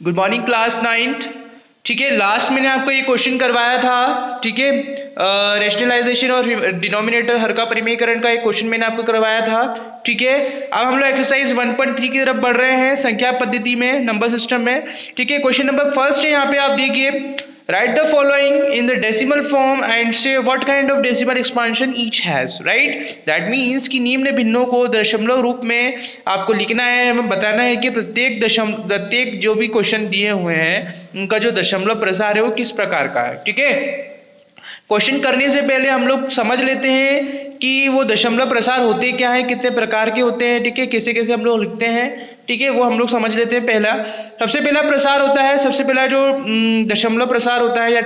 Good morning class 9th। ठीक है, last मैंने आपको ये क्वेश्चन करवाया था। ठीक है, रेशनलाइजेशन और डिनोमिनेटर हर का परिमेयकरण का एक क्वेश्चन मैंने आपको करवाया था। ठीक है, अब हम लोग एक्सरसाइज 1.3 की तरफ बढ़ रहे हैं संख्या पद्धति में, नंबर सिस्टम में। ठीक है, क्वेश्चन नंबर फर्स्ट है, यहाँ पे आप देखिए, write the following in the decimal form and say what kind of decimal expansion each has, right? that means कि निम्न भिन्नों को दशमलव रूप में आपको लिखना है एवं बताना है कि प्रत्येक जो भी क्वेश्चन दिए हुए हैं उनका जो दशमलव प्रसार है वो किस प्रकार का है। ठीक है, क्वेश्चन करने से पहले हम लोग समझ लेते हैं कि वो दशमलव प्रसार होते क्या है, कितने प्रकार के होते हैं। ठीक है, कैसे कैसे हम लोग लिखते हैं, ठीक है, वो हम लोग समझ लेते हैं। सबसे पहला प्रसार होता है, सबसे पहला जो दशमलव प्रसार होता है या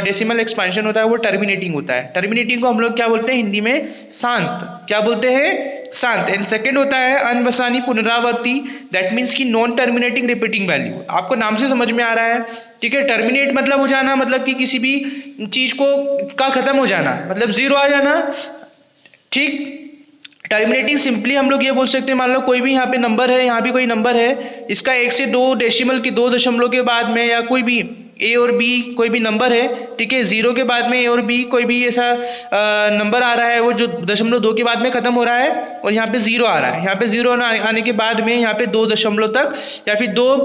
डेसिमल एक्सपेंशन होता है वो टर्मिनेटिंग होता है। टर्मिनेटिंग को हम लोग क्या बोलते हैं हिंदी में? शांत। क्या बोलते हैं? शांत। एंड सेकंड होता है अनवसानी पुनरावर्ती, दैट मीन्स की नॉन टर्मिनेटिंग रिपीटिंग वैल्यू। आपको नाम से समझ में आ रहा है। ठीक है, टर्मिनेट मतलब हो जाना, मतलब कि किसी भी चीज का खत्म हो जाना, मतलब जीरो आ जाना। ठीक, टर्मिनेटिंग सिंपली हम लोग ये बोल सकते हैं, मान लो कोई भी यहाँ पे नंबर है, यहाँ भी कोई नंबर है, इसका 1 से 2 डेसिमल की 2 दशमलव के बाद में, या कोई भी ए और बी कोई भी नंबर है, ठीक है, 0 के बाद में ए और बी कोई भी ऐसा नंबर आ रहा है वो जो 0.2 के बाद में खत्म हो रहा है, और यहाँ पे 0 आ रहा है। यहाँ पे 0 आने के बाद में यहाँ पे 2 दशमलव तक या फिर 2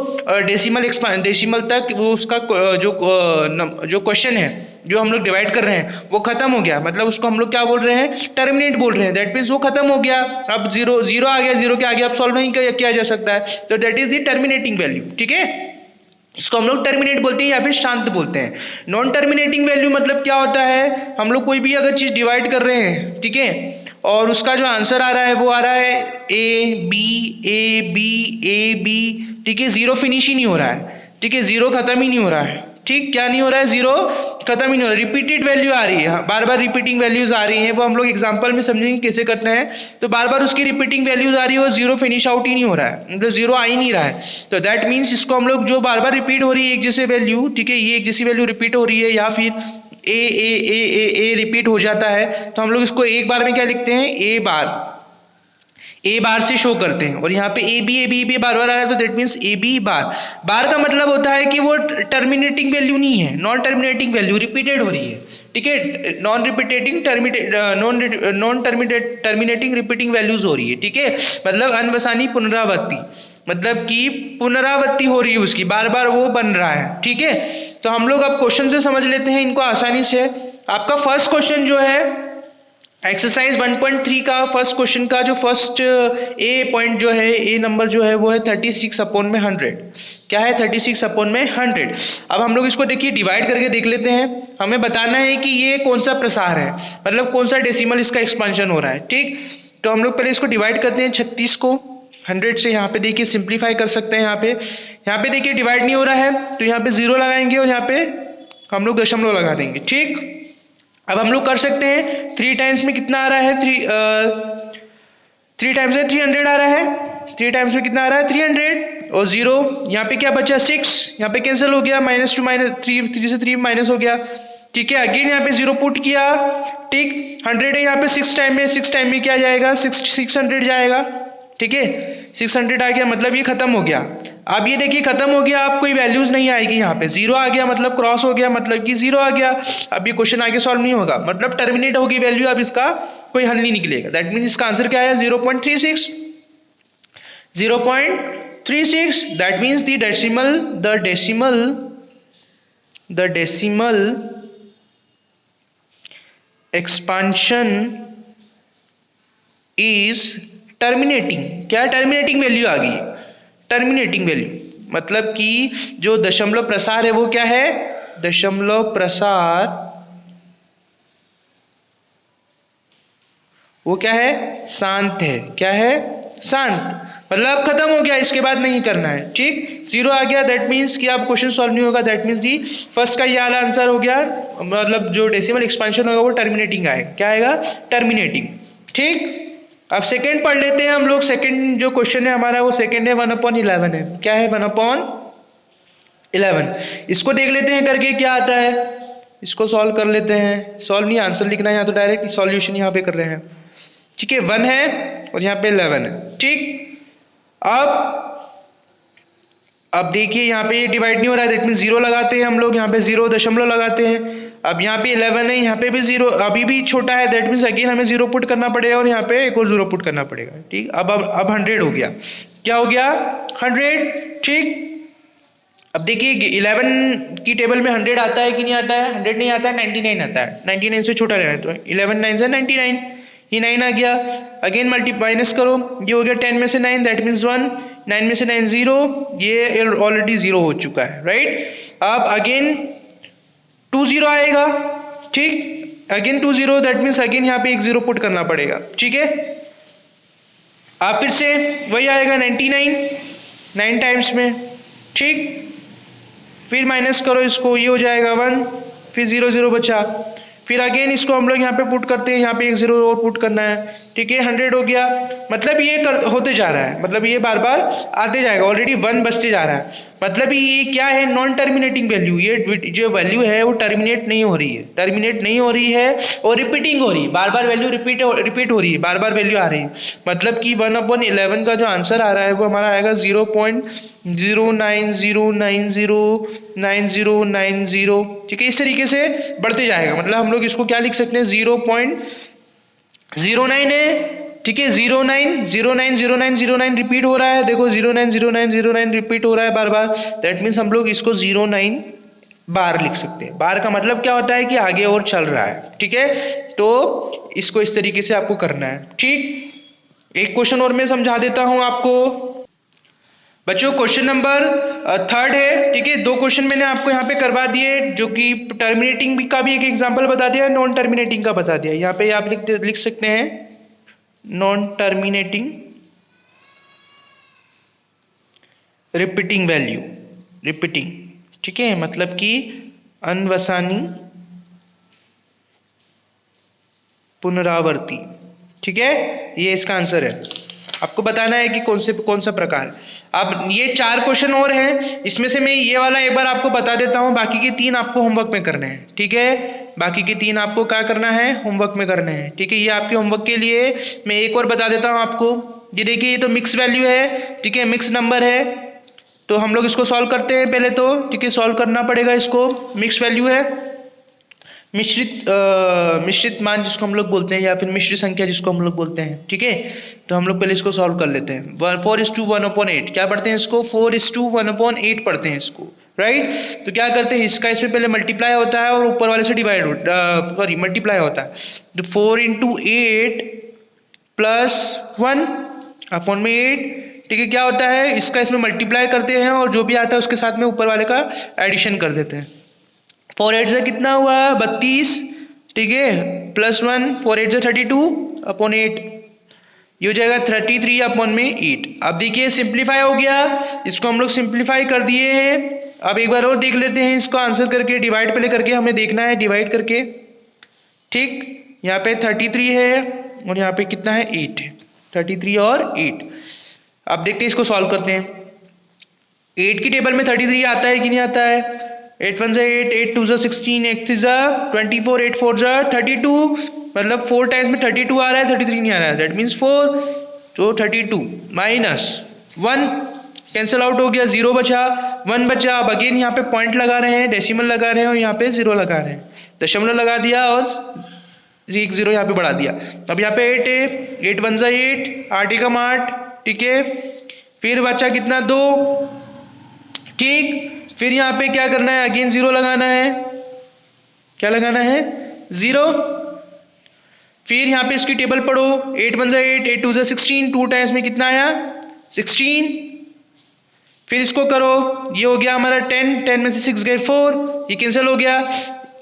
डेसिमल तक वो उसका जो क्वेश्चन है जो हम लोग डिवाइड कर रहे हैं वो खत्म हो गया, मतलब उसको हम लोग क्या बोल रहे हैं? टर्मिनेट बोल रहे हैं। दैट मीन्स वो खत्म हो गया। अब जीरो आ गया, 0 के आगे अब सॉल्व नहीं किया जा सकता है, तो that is the terminating value. ठीक है, इसको हम लोग टर्मिनेट बोलते हैं या फिर शांत बोलते हैं। नॉन टर्मिनेटिंग वैल्यू मतलब क्या होता है? हम लोग कोई भी अगर चीज डिवाइड कर रहे हैं, ठीक है, और उसका जो आंसर आ रहा है वो आ रहा है A B A B A B, ठीक है, 0 फिनिश ही नहीं हो रहा है। ठीक है, 0 खत्म ही नहीं हो रहा है। ठीक, क्या नहीं हो रहा है? 0 खत्म ही नहीं हो रहा है, रिपीटेड वैल्यू आ रही है, बार बार रिपीटिंग वैल्यूज आ रही हैं। वो हम लोग एग्जांपल में समझेंगे कैसे करना है। तो बार बार उसकी रिपीटिंग वैल्यूज आ रही है और 0 फिनिश आउट ही नहीं हो रहा है, मतलब 0 आ ही नहीं रहा है। तो दैट मीन्स इसको हम लोग जो बार बार रिपीट हो रही है एक जैसे वैल्यू, ठीक है, ये एक जैसी वैल्यू रिपीट हो रही है, या फिर ए रिपीट हो जाता है, तो हम लोग इसको एक बार में क्या लिखते हैं? ए बार से शो करते हैं। और यहाँ पे ए बी बार बार आ रहा है, तो that means A B bar. Bar का मतलब होता है कि वो टर्मिनेटिंग वैल्यू नहीं है, नॉन टर्मिनेटिंग वैल्यू, रिपीटेड हो रही है। ठीक है, नॉन टर्मिनेटिंग रिपीटिंग वैल्यूज हो रही है। ठीक है, मतलब अनवसानी पुनरावृत्ति, मतलब कि पुनरावृत्ति हो रही है उसकी, बार बार वो बन रहा है। ठीक है, तो हम लोग अब क्वेश्चन से समझ लेते हैं इनको आसानी से। आपका फर्स्ट क्वेश्चन जो है एक्सरसाइज 1.3 का फर्स्ट क्वेश्चन का जो फर्स्ट ए पॉइंट जो है, ए नंबर जो है वो है 36/100। क्या है? 36/100। अब हम लोग इसको देखिए डिवाइड करके देख लेते हैं। हमें बताना है कि ये कौन सा प्रसार है, मतलब कौन सा डेसिमल इसका एक्सपेंशन हो रहा है। ठीक, तो हम लोग पहले इसको डिवाइड करते हैं 36 को 100 से। यहाँ पे देखिए सिंप्लीफाई कर सकते हैं। यहाँ पे देखिए डिवाइड नहीं हो रहा है, तो यहाँ पे 0 लगाएंगे और यहाँ पे हम लोग दशमलव लगा देंगे। ठीक, अब हम लोग कर सकते हैं 3 टाइम्स में कितना आ रहा है? 3 टाइम्स में 300 आ रहा है। 3 टाइम्स में कितना आ रहा है? 300। और 0 यहाँ पे क्या बचा? 6, यहाँ पे कैंसिल हो गया, -2 -3, 3 से 3 माइनस हो गया। ठीक है, अगेन यहाँ पे 0 पुट किया। ठीक, 100 है यहाँ पे 6 टाइम में क्या जाएगा? 600 जाएगा। ठीक है, 600 आ गया, मतलब ये खत्म हो गया। अब ये देखिए खत्म हो गया, अब कोई वैल्यूज नहीं आएगी। यहाँ पे 0 आ गया, मतलब क्रॉस हो गया, मतलब कि 0 आ गया। अब ये क्वेश्चन आगे सॉल्व नहीं होगा, मतलब टर्मिनेट होगी वैल्यू, अब इसका कोई हल नहीं निकलेगा। दैट मीन्स इसका आंसर क्या है? 0.36। 0.36, that means the decimal expansion is terminating. क्या? टर्मिनेटिंग वैल्यू आ गई। टर्मिनेटिंग वैल्यू मतलब कि जो दशमलव प्रसार है वो क्या है? दशमलव प्रसार वो क्या है? शांत है। क्या है? शांत, मतलब खत्म हो गया, इसके बाद नहीं करना है। ठीक, 0 आ गया, दैट मीन्स कि अब क्वेश्चन सॉल्व नहीं होगा। दैट मीन्स दी फर्स्ट का ये वाला आंसर हो गया, मतलब जो डेसिमल एक्सपेंशन होगा वो टर्मिनेटिंग आएगा। क्या आएगा? टर्मिनेटिंग। ठीक, अब सेकंड पढ़ लेते हैं हम लोग। सेकंड जो क्वेश्चन है हमारा वो सेकंड है 1/11 है। क्या है? 1/11। इसको देख लेते हैं करके क्या आता है, इसको सॉल्व कर लेते हैं। सॉल्व नहीं, आंसर लिखना है यहाँ, तो डायरेक्ट सॉल्यूशन यहाँ पे कर रहे हैं। ठीक है, 1 है और यहाँ पे 11 है। ठीक, अब अब देखिए यहाँ पे ये डिवाइड नहीं हो रहा है, दैट मीन जीरो लगाते हैं हम लोग, यहाँ पे 0 लगाते हैं। अब यहाँ पे 11 है, यहाँ पे भी जीरो अभी भी छोटा है, दैट मीन्स अगेन हमें जीरो पुट करना पड़ेगा और यहाँ पे एक और जीरो पुट करना पड़ेगा। ठीक, अब 100 हो गया। क्या हो गया? 100। ठीक, अब देखिए 11 की टेबल में 100 आता है कि नहीं आता है? 100 नहीं आता है, 99 आता है। 99 से छोटा लेना है, तो 11 9 से 99, ये 9 आ गया। अगेन माइनस करो, ये हो गया 10 में से 9, दैट मीन्स 1, 9 में से 9 0, ये ऑलरेडी 0 हो चुका है, राइट। अब अगेन 2 0 आएगा। ठीक, अगेन 2 0, दैट मीन्स अगेन यहाँ पे एक 0 पुट करना पड़ेगा। ठीक है, आप फिर से वही आएगा 99 9 टाइम्स में। ठीक, फिर माइनस करो इसको, ये हो जाएगा 1, फिर 0 0 बचा, फिर अगेन इसको हम लोग यहाँ पे पुट करते हैं, यहाँ पे एक 0 और पुट करना है। ठीक है, 100 हो गया। मतलब ये होते जा रहा है, मतलब ये बार बार आते जाएगा, ऑलरेडी 1 बचते जा रहा है। मतलब ये क्या है? Non terminating value. ये जो वैल्यू है वो टर्मिनेट नहीं हो रही है, टर्मिनेट नहीं हो रही है और रिपीटिंग हो रही है, बार बार वैल्यू रिपीट हो रही है, बार बार वैल्यू आ रही है। मतलब कि 1/11 का जो आंसर आ रहा है वो हमारा आएगा 0.090909090। ठीक है, इस तरीके से बढ़ते जाएगा। मतलब हम लोग इसको क्या लिख सकते हैं? 0.09 है। ठीक है, 09090909 रिपीट हो रहा है, देखो 090909 रिपीट हो रहा है बार बार, दैट मीन्स हम लोग इसको 09 बार लिख सकते हैं। बार का मतलब क्या होता है कि आगे और चल रहा है। ठीक है, तो इसको इस तरीके से आपको करना है। ठीक, एक क्वेश्चन और मैं समझा देता हूं आपको बच्चों। क्वेश्चन नंबर 3 है। ठीक है, 2 क्वेश्चन मैंने आपको यहाँ पे करवा दिए, जो कि टर्मिनेटिंग का भी एक एग्जांपल बता दिया, नॉन टर्मिनेटिंग का बता दिया। यहाँ पे आप लिख सकते हैं non terminating repeating value, repeating. ठीक है, मतलब कि अनवसानी पुनरावर्ती। ठीक है, ये इसका आंसर है। आपको बताना है कि कौन सा प्रकार। अब ये 4 क्वेश्चन और हैं, इसमें से मैं ये वाला एक बार आपको बता देता हूं, बाकी के 3 आपको होमवर्क में करने हैं। ठीक है, बाकी के 3 आपको क्या करना है? होमवर्क में करने हैं। ठीक है, ये आपके होमवर्क के लिए मैं एक और बता देता हूं आपको। ये देखिए, ये तो मिक्स वैल्यू है। ठीक है, मिक्स नंबर है, तो हम लोग इसको सॉल्व करते हैं पहले तो। ठीक है, सॉल्व करना पड़ेगा इसको। मिक्स वैल्यू है, मिश्रित मान जिसको हम लोग बोलते हैं, या फिर मिश्रित संख्या जिसको हम लोग बोलते हैं। ठीक है, तो हम लोग पहले इसको सॉल्व कर लेते हैं। 4:1/8 क्या पढ़ते हैं इसको? 4:1/8 पढ़ते हैं इसको, राइट। तो क्या करते हैं, इसका इसमें पहले मल्टीप्लाई होता है और ऊपर वाले से डिवाइड सॉरी मल्टीप्लाई होता है। तो 4 × 8 + 1/8। ठीक है, क्या होता है, इसका इसमें मल्टीप्लाई करते हैं और जो भी आता है उसके साथ में ऊपर वाले का एडिशन कर देते हैं। 4 8 से कितना हुआ? 32। ठीक है, +1 4 8 से 32/8, ये हो जाएगा 33/8। अब देखिए सिंप्लीफाई हो गया, इसको हम लोग सिंप्लीफाई कर दिए हैं। अब एक बार और देख लेते हैं इसको आंसर करके, डिवाइड पहले करके हमें देखना है, डिवाइड करके। ठीक, यहाँ पे 33 है और यहाँ पे कितना है? 8 है। 33 और 8। अब देखते हैं इसको सॉल्व करते हैं। 8 की टेबल में 33 आता है कि नहीं आता है? 8 1 से 8, 8 2 से 16, 8 3 से 24, 8 4 से 32। मतलब 4 टाइम्स में 32 आ रहा है, 33 नहीं आ रहा है, दैट मीन्स 4। तो 32 - 1 कैंसिल आउट हो गया, 0 बचा, 1 बचा। अब अगेन यहाँ पे पॉइंट लगा रहे हैं, डेसिमल लगा रहे हैं और यहाँ पे 0 लगा रहे हैं, दशमलव लगा दिया और एक 0 यहाँ पे बढ़ा दिया। अब यहाँ पे 8 है, 8 1 से 8, 8 एकम 8। ठीक है, फिर बचा कितना? 2। ठीक, फिर यहाँ पे क्या करना है? अगेन 0 लगाना है। क्या लगाना है? 0। फिर यहाँ पे इसकी टेबल पढ़ो, 8 1 से 8, 8 2 से 16, 2 टाइम्स में कितना आया? 16। फिर इसको करो, ये हो गया हमारा 10, 10 में से 6 गए 4, ये कैंसिल हो गया।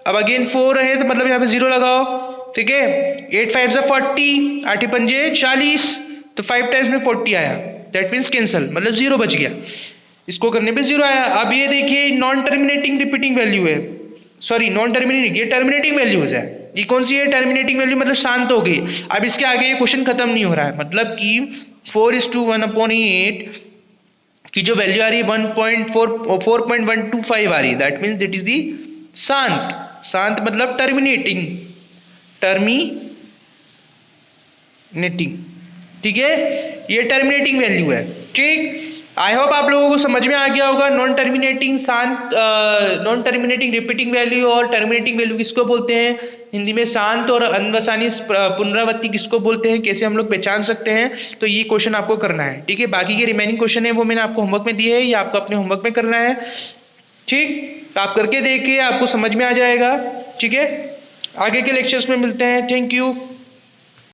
अब अगेन 4 है तो मतलब यहाँ पे 0 लगाओ। ठीक है, 8 5 से 40, 8 पंजे 40, तो 5 टाइम्स में 40 आया, दैट मीन्स कैंसिल, मतलब 0 बच गया। इसको करने पे 0 आया। अब ये देखिए नॉन टर्मिनेटिंग रिपीटिंग वैल्यू है, सॉरी नॉन टर्मिनेटिंग, ये टर्मिनेटिंग वैल्यूज है। ये कौन सी है? टर्मिनेटिंग वैल्यू, मतलब शांत हो गई। अब इसके आगे ये क्वेश्चन खत्म नहीं हो रहा है, मतलब कि 4:1/8 की जो वैल्यू आ रही है 4.125 आ रही है, that means it is the शांत। शांत मतलब टर्मिनेटिंग, टर्मिनेटिंग। ठीक है, ये टर्मिनेटिंग वैल्यू है। ठीक, आई होप आप लोगों को समझ में आ गया होगा non terminating non terminating repeating value और टर्मिनेटिंग वैल्यू किसको बोलते हैं, हिंदी में शांत और अनवसानी पुनरावृत्ति किसको बोलते हैं, कैसे हम लोग पहचान सकते हैं। तो ये क्वेश्चन आपको करना है, ठीक है। बाकी के रिमेनिंग क्वेश्चन है वो मैंने आपको होमवर्क में दिए है, ये आपको अपने होमवर्क में करना है, ठीक। आप करके देखिए, आपको समझ में आ जाएगा, ठीक है। आगे के लेक्चर्स में मिलते हैं, थैंक यू।